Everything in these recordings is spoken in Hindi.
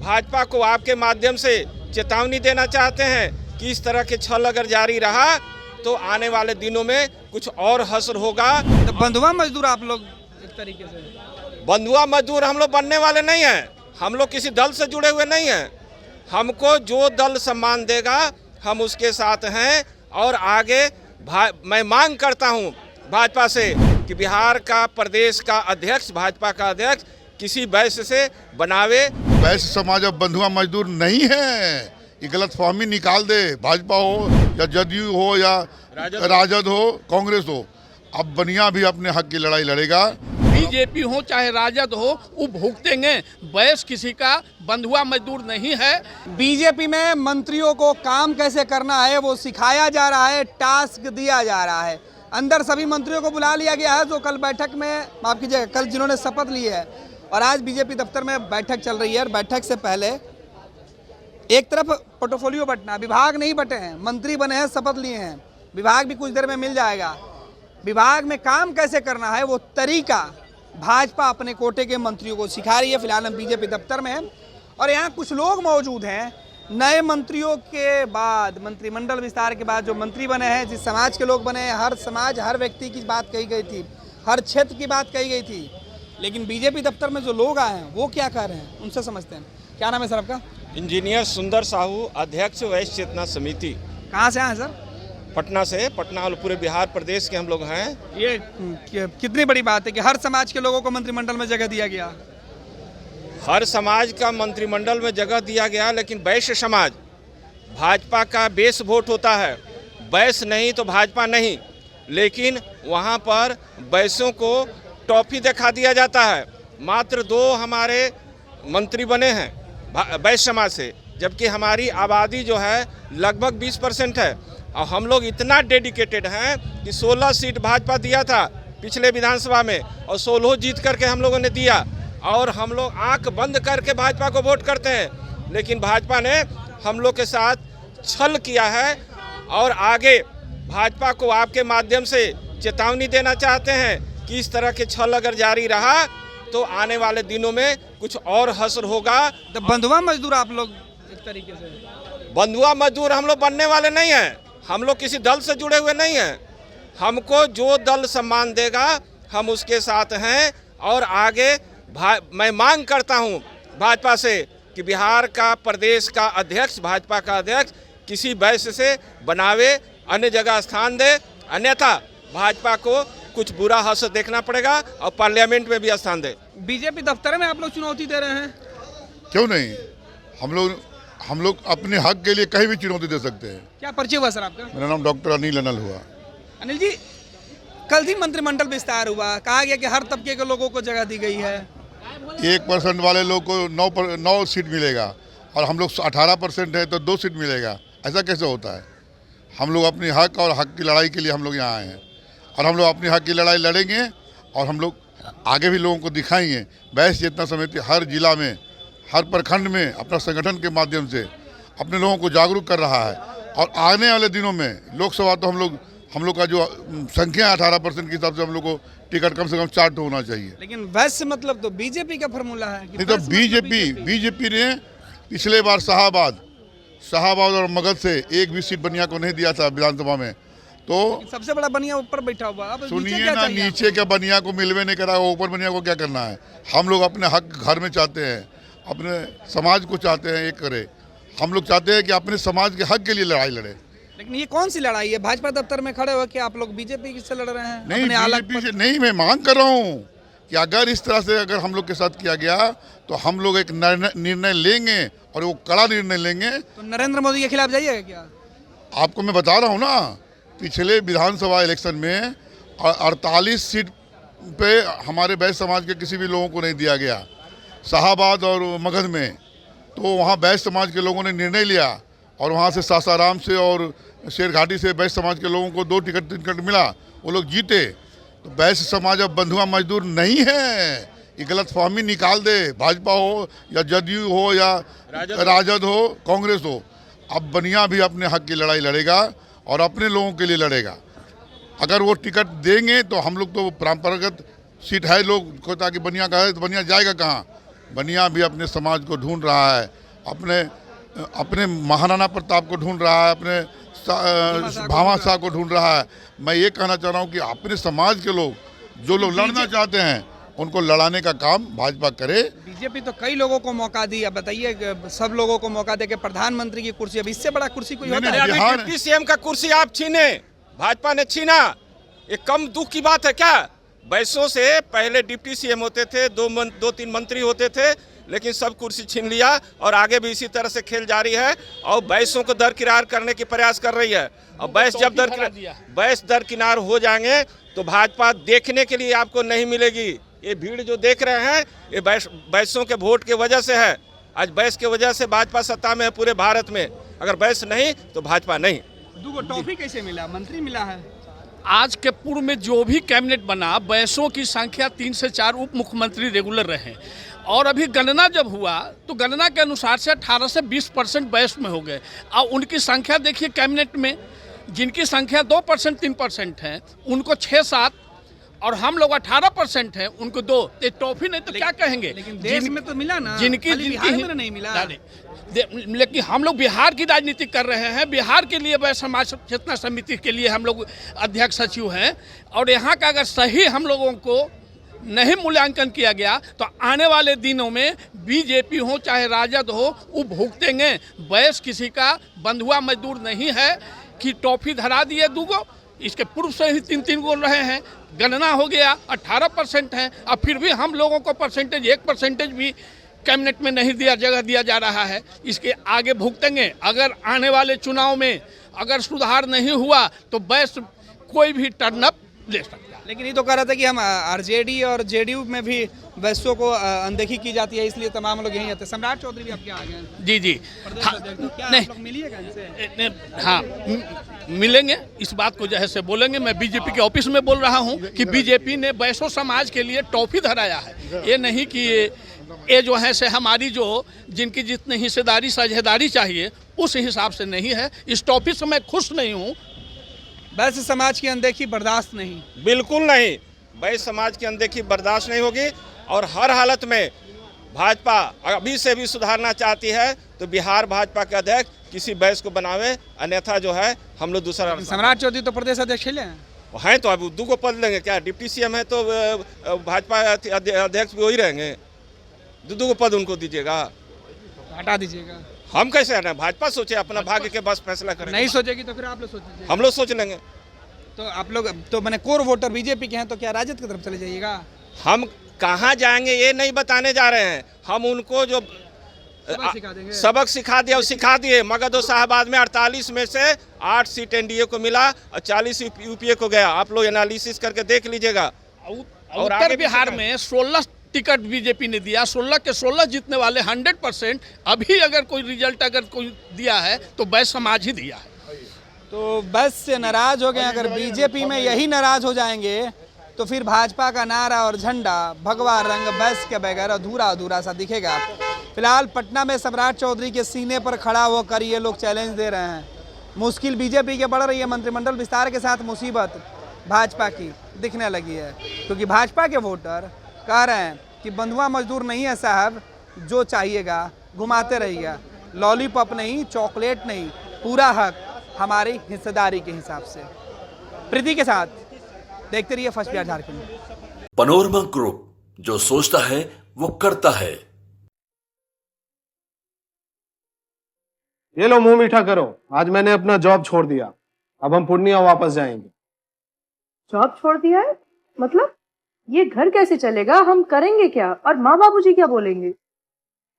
भाजपा को आपके माध्यम से चेतावनी देना चाहते हैं कि इस तरह के छल अगर जारी रहा तो आने वाले दिनों में कुछ और हश्र होगा। तो बंधुआ मजदूर आप लोग एक तरीके से? बंधुआ मजदूर हम लोग बनने वाले नहीं हैं। हम लोग किसी दल से जुड़े हुए नहीं हैं। हमको जो दल सम्मान देगा हम उसके साथ हैं। और आगे मैं मांग करता हूं भाजपा से कि बिहार का प्रदेश का अध्यक्ष, भाजपा का अध्यक्ष किसी वैश्य से बनावे। वैश्य समाज अब बंधुआ मजदूर नहीं है, ये गलतफहमी निकाल दे। भाजपा हो या जदयू हो या राजद हो, कांग्रेस हो, अब बनिया भी अपने हक की लड़ाई लड़ेगा। बीजेपी हो चाहे राजद हो, वो भुगतेंगे। वैश्य किसी का बंधुआ मजदूर नहीं है। बीजेपी में मंत्रियों को काम कैसे करना है वो सिखाया जा रहा है, टास्क दिया जा रहा है। अंदर सभी मंत्रियों को बुला लिया गया है जो कल बैठक में, माफ कीजिएगा, कल जिन्होंने शपथ ली है। और आज बीजेपी दफ्तर में बैठक चल रही है। और बैठक से पहले एक तरफ पोर्टफोलियो बंटना, विभाग नहीं बटे हैं, मंत्री बने हैं, शपथ लिए हैं, विभाग भी कुछ देर में मिल जाएगा। विभाग में काम कैसे करना है वो तरीका भाजपा अपने कोटे के मंत्रियों को सिखा रही है। फिलहाल हम बीजेपी दफ्तर में हैं और यहाँ कुछ लोग मौजूद हैं। नए मंत्रियों के बाद, मंत्रिमंडल विस्तार के बाद जो मंत्री बने हैं, जिस समाज के लोग बने हैं, हर समाज, हर व्यक्ति की बात कही गई थी, हर क्षेत्र की बात कही गई थी। लेकिन बीजेपी दफ्तर में जो लोग आए हैं वो क्या कह रहे हैं, उनसे समझते हैं। क्या नाम है सर आपका? इंजीनियर सुंदर साहू, अध्यक्ष वैश्य चेतना समिति। कहाँ से आए हैं सर? पटना से। पटना और पूरे बिहार प्रदेश के हम लोग हैं। ये कितनी बड़ी बात है कि हर समाज के लोगों को मंत्रिमंडल में जगह दिया गया। हर समाज का मंत्रिमंडल में जगह दिया गया, लेकिन वैश्य समाज भाजपा का बेस वोट होता है। वैश्य नहीं तो भाजपा नहीं। लेकिन वहाँ पर वैश्यों को टॉफी दिखा दिया जाता है। मात्र 2 हमारे मंत्री बने हैं वैश्य समाज से, जबकि हमारी आबादी जो है लगभग 20% है। और हम लोग इतना डेडिकेटेड हैं कि 16 सीट भाजपा दिया था पिछले विधानसभा में और 16 जीत करके हम लोगों ने दिया। और हम लोग आंख बंद करके भाजपा को वोट करते हैं। लेकिन भाजपा ने हम लोग के साथ छल किया है। और आगे भाजपा को आपके माध्यम से चेतावनी देना चाहते हैं कि इस तरह के छल अगर जारी रहा तो आने वाले दिनों में कुछ और हश्र होगा। तो बंधुआ मजदूर आप लोग एक तरीके से? बंधुआ मजदूर हम लोग बनने वाले नहीं हैं। हम लोग किसी दल से जुड़े हुए नहीं हैं। हमको जो दल सम्मान देगा हम उसके साथ हैं। और आगे मैं मांग करता हूं भाजपा से कि बिहार का प्रदेश का अध्यक्ष, भाजपा का अध्यक्ष किसी वैश्य से बनावे, अन्य जगह स्थान दे। अन्यथा भाजपा को कुछ बुरा हश्र देखना पड़ेगा और पार्लियामेंट में भी स्थान दे। बीजेपी दफ्तर में आप लोग चुनौती दे रहे हैं? क्यों नहीं, हम लोग अपने हक के लिए कहीं भी चुनौती दे सकते हैं। क्या परिचय हुआ सर आपका? मेरा नाम डॉक्टर अनिल अनल हुआ। अनिल जी, कल ही मंत्रिमंडल विस्तार हुआ, कहा गया कि हर तबके के लोगों को जगह दी गई है। 1% वाले लोग को 9 सीट मिलेगा और हम लोग 18% है तो 2 सीट मिलेगा। ऐसा कैसे होता है? हम लोग अपने हक और हक की लड़ाई के लिए हम लोग यहाँ आए हैं और हम लोग अपनी हक की लड़ाई लड़ेंगे। और हम लोग आगे भी लोगों को दिखाएंगे। वैश्य चेतना समिति हर जिला में, हर प्रखंड में अपना संगठन के माध्यम से अपने लोगों को जागरूक कर रहा है। और आने वाले दिनों में लोकसभा तो हम लोग का जो संख्या है 18% के हिसाब से हम लोग को टिकट कम से कम 4 होना चाहिए। लेकिन वैश्य मतलब तो बीजेपी का फॉर्मूला है कि नहीं तो बीजेपी ने पिछले बार शाहाबाद और मगध से एक भी सीट बनिया को नहीं दिया था विधानसभा में। तो सबसे बड़ा बनिया ऊपर बैठा हुआ। अब सुनिए ना, नीचे क्या बनिया को मिलवे नहीं करा, ऊपर बनिया को क्या करना है? हम लोग अपने हक घर में चाहते हैं, अपने समाज को चाहते हैं एक करे। हम लोग चाहते हैं कि अपने समाज के हक के लिए लड़ाई लड़े। लेकिन ये कौन सी लड़ाई है? भाजपा दफ्तर में खड़े हो कि आप लोग बीजेपी से लड़ रहे हैं? नहीं, बीजेपी से नहीं। मैं मांग कर रहा हूँ कि अगर इस तरह से अगर हम लोग के साथ किया गया तो हम लोग एक निर्णय लेंगे और वो कड़ा निर्णय लेंगे। तो नरेंद्र मोदी के खिलाफ जाइएगा क्या? आपको मैं बता रहा हूँ ना, पिछले विधानसभा इलेक्शन में 48 सीट पे हमारे वैश्य समाज के किसी भी लोगों को नहीं दिया गया। शाहाबाद और मगध में तो वहाँ वैश्य समाज के लोगों ने निर्णय लिया और वहाँ से सासाराम से और शेरघाटी से वैश्य समाज के लोगों को 2 टिकट मिला, वो लोग जीते। तो वैश्य समाज अब बंधुआ मजदूर नहीं है, ये गलतफहमी निकाल दे। भाजपा हो या जदयू हो या राजद हो, कांग्रेस हो, अब बनिया भी अपने हक की लड़ाई लड़ेगा और अपने लोगों के लिए लड़ेगा। अगर वो टिकट देंगे तो हम लोग तो परंपरागत सीट है लोग को, ताकि बनिया का है तो बनिया जाएगा कहाँ? बनिया भी अपने समाज को ढूंढ रहा है, अपने महाराणा प्रताप को ढूंढ रहा है, अपने भामाशाह को ढूंढ रहा है। मैं ये कहना चाह रहा हूँ कि अपने समाज के लोग जो लोग लड़ना चाहते हैं उनको लड़ाने का काम भाजपा करे। बीजेपी तो कई लोगों को मौका दी, अब बताइए सब लोगों को मौका दे के प्रधानमंत्री की कुर्सी, अब इससे बड़ा कुर्सी कोई होता है? अभी डिप्टी सीएम का कुर्सी आप छीने, भाजपा ने छीना, ये कम दुख की बात है क्या? बैसों से पहले डिप्टी सीएम होते थे, दो तीन मंत्री होते थे, लेकिन सब कुर्सी छीन लिया और आगे भी इसी तरह से खेल जारी है और बैसों को दरकिनार करने की प्रयास कर रही है। और बैस जब दरकिनार हो जाएंगे तो भाजपा देखने के लिए आपको नहीं मिलेगी। ये भीड़ जो देख रहे हैं ये बैसों के वोट के वजह से है। आज बैस के वजह से भाजपा सत्ता में है पूरे भारत में, अगर बैस नहीं तो भाजपा नहीं। दूगो टॉफी कैसे मिला, मंत्री मिला है? आज के पूर्व में जो भी कैबिनेट बना, बैसों की संख्या 3 से 4 उप मुख्यमंत्री रेगुलर रहे और अभी गणना जब हुआ तो गणना के अनुसार से 18 से 20% बैस में हो गए। और उनकी संख्या देखिए कैबिनेट में, जिनकी संख्या 2% 3% है उनको 6-7 और हम लोग 18% हैं, उनको 2। तो टॉफी नहीं तो क्या कहेंगे? लेकिन देश में तो मिला ना, जिनकी बिहार में नहीं मिला। लेकिन हम लोग बिहार की राजनीति कर रहे हैं, बिहार के लिए वह समाज चेतना समिति के लिए हम लोग अध्यक्ष सचिव हैं और यहाँ का अगर सही हम लोगों को नहीं मूल्यांकन किया गया तो आने वाले दिनों में बीजेपी हो चाहे राजद हो वो भुगतेंगे। बैस किसी का बंधुआ मजदूर नहीं है कि टॉफी धरा दिए दूगो, इसके पूर्व से ही 3-3 गो रहे हैं। गणना हो गया 18% है, अब फिर भी हम लोगों को परसेंटेज 1% भी कैबिनेट में नहीं जगह दिया जा रहा है। इसके आगे भुगतेंगे। अगर आने वाले चुनाव में अगर सुधार नहीं हुआ तो बैस कोई भी टर्न अप ले सकता है। लेकिन ये तो कह रहा था कि हम आरजेडी और जेडीयू में भी बैसों को अनदेखी की जाती है, इसलिए तमाम लोग यहीं आते हैं। सम्राट चौधरी भी आपके आ गए हैं। जी हाँ, क्या आप लोग मिलिएगा इनसे? हाँ मिलेंगे, इस बात को जो है से बोलेंगे। मैं बीजेपी के ऑफिस में बोल रहा हूँ कि बीजेपी ने बैसो समाज के लिए टॉफी धराया है। ये नहीं कि ये जो है से हमारी जो जिनकी जितनी हिस्सेदारी साझेदारी चाहिए उस हिसाब से नहीं है। इस टॉफी से मैं खुश नहीं हूँ। बैस समाज की अनदेखी बर्दाश्त नहीं, बिल्कुल नहीं। बैस समाज की अनदेखी बर्दाश्त नहीं होगी और हर हालत में भाजपा अभी से भी सुधारना चाहती है तो बिहार भाजपा के अध्यक्ष किसी बैस को बनावे, अन्यथा जो है हम लोग दूसरा। सम्राट चौधरी तो प्रदेश अध्यक्ष हैं तो अब 2 को पद लेंगे क्या? डिप्टी सीएम है तो भाजपा अध्यक्ष भी वही रहेंगे। 2 को पद उनको दीजिएगा, हटा दीजिएगा। हम कैसे हटाएं? भाजपा सोचे, अपना भाग्य के बस फैसला करें। नहीं सोचेगी तो फिर आप लोग सोचिए। हम लोग सोच लेंगे। तो आप लोग तो मैंने कोर वोटर बीजेपी के हैं तो क्या राजद की तरफ चले जाइएगा? हम कहाँ जाएंगे ये नहीं बताने जा रहे हैं। हम उनको जो सबक सिखा दिया वो सिखा दिए। मगध साहबाद में 48 में से 8 सीट एनडीए को मिला और 40 यूपीए को गया। आप लोग एनालिसिस करके देख लीजिएगा। और उत्तर बिहार में 16 टिकट बीजेपी ने दिया, 16 के 16 जीतने वाले 100%। अभी अगर कोई रिजल्ट अगर कोई दिया है तो बैस समाज ही दिया है। तो बैस से नाराज हो गए। अगर बीजेपी में यही नाराज हो जाएंगे तो फिर भाजपा का नारा और झंडा भगवा रंग बैस के बगैर अधूरा अधूरा सा दिखेगा। फिलहाल पटना में सम्राट चौधरी के सीने पर खड़ा होकर ये लोग चैलेंज दे रहे हैं। मुश्किल बीजेपी के बढ़ रही है। मंत्रिमंडल विस्तार के साथ मुसीबत भाजपा की दिखने लगी है, क्योंकि भाजपा के वोटर कह रहे हैं कि बंधुआ मजदूर नहीं है साहब, जो चाहिएगा घुमाते रहिएगा, लॉलीपॉप नहीं, चॉकलेट नहीं, पूरा हक हमारी हिस्सेदारी के हिसाब से। प्रीति के साथ देखते रहिए first Bihar Jharkhand. Panorama group, जो सोचता है वो करता है। ये लो मुंह मीठा करो, आज मैंने अपना जॉब छोड़ दिया, अब हम पूर्णिया वापस जाएंगे। जॉब छोड़ दिया है? मतलब ये घर कैसे चलेगा, हम करेंगे क्या और माँ बाबूजी क्या बोलेंगे?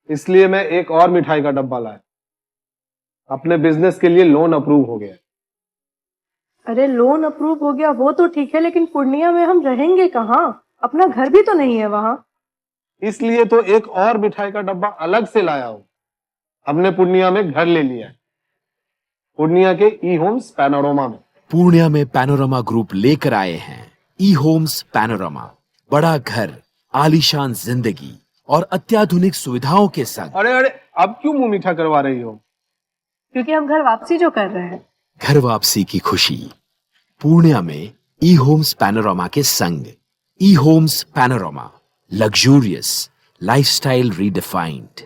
इसलिए मैं एक और मिठाई का डब्बा लाया। अपने बिजनेस के लिए लोन अप्रूव हो गया। अरे लोन अप्रूव हो गया वो तो ठीक है, लेकिन पूर्णिया में हम रहेंगे कहाँ? अपना घर भी तो नहीं है वहाँ। इसलिए तो एक और मिठाई का डब्बा अलग से लाया हूँ। हमने पूर्णिया में घर ले लिया है, पूर्णिया के ई होम्स पैनोरमा में। पूर्णिया में पैनोरमा ग्रुप लेकर आए हैं ई होम्स पैनोरमा। बड़ा घर, आलीशान जिंदगी और अत्याधुनिक सुविधाओं के संग। अरे अब क्यों मुंह मीठा करवा रही हो? क्योंकि हम घर वापसी जो कर रहे हैं। घर वापसी की खुशी पूर्णिया में ई होम्स पैनोरमा के संग। E homes panorama, luxurious lifestyle redefined.